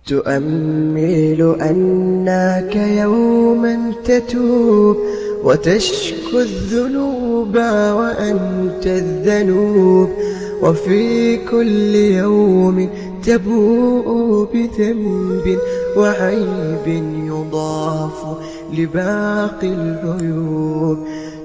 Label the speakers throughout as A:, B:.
A: تؤمل أنك يوما تتوب وتشكو الذنوب وأنت الذنوب، وفي كل يوم تبوء بذنب وعيب يضاف لباقي العيوب.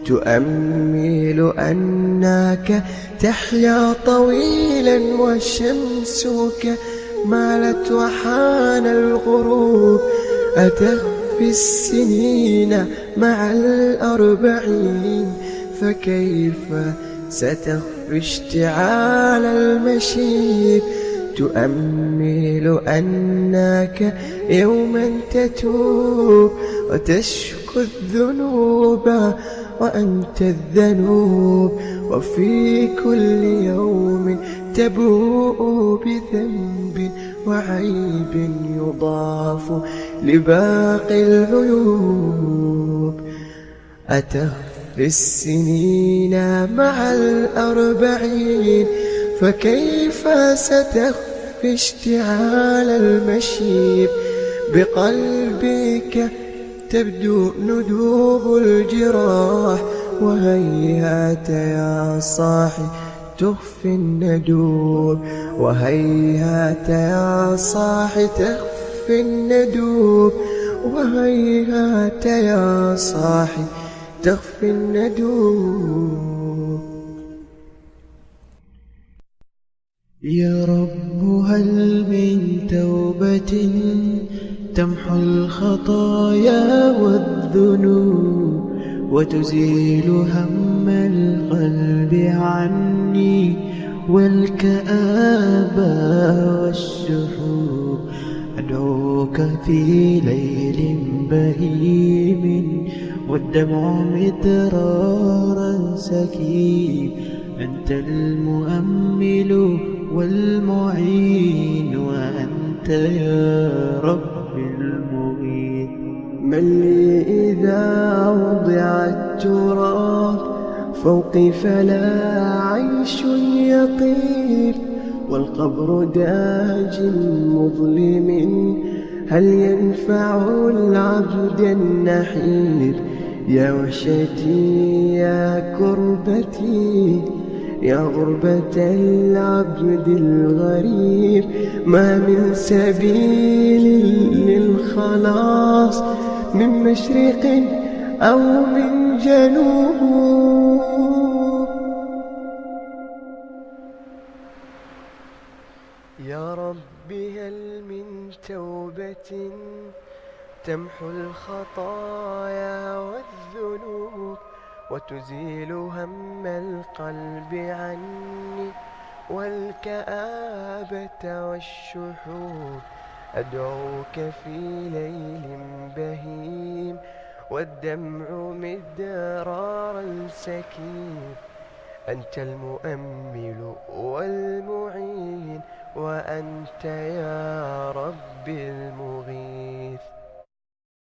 A: تؤمل أنك تحيا طويلا وشمسك مالت وحان الغروب، أتخفي السنين مع الأربعين، فكيف ستخفي اشتعال المشيب. تؤمل أنك يوما تتوب وتشكو الذنوب وأنت الذنوب، وفي كل يوم تبوء بذنب وعيب يضاف لباقي العيوب. أتخفي السنين مع الأربعين، فكيف ستخفي اشتعال المشيب. بقلبك تبدو ندوب الجراح، وهيهات يا صاحي تخفي الندوب، وهيهات يا صاحي تخفي الندوب، وهيهات يا صاحي تخفي الندوب. يا رب هل من توبة تمحو الخطايا والذنوب وتزيل هم القلب عني والكآبة والشحوب. أدعوك في ليل بهيم والدمع مدرارا سكيب، أنت المؤمل والمعين، وأنت يا رب المغيث. من لي إذا وضع التراب فوقي فلا عيش يطيب، والقبر داج مظلم هل ينفع العبد النحيب. يا وحشتي يا كربتي يا غربة العبد الغريب، ما من سبيل للخلاص من مشرق أو من جنوب. يا رب هل من توبة تمحو الخطايا والذنوب وتزيل هم القلب عني والكآبة والشحوب. أدعوك في ليل بهيم والدمع مدرارا سكيب، أنت المؤمل والمعين، وأنت يا رب المغيث.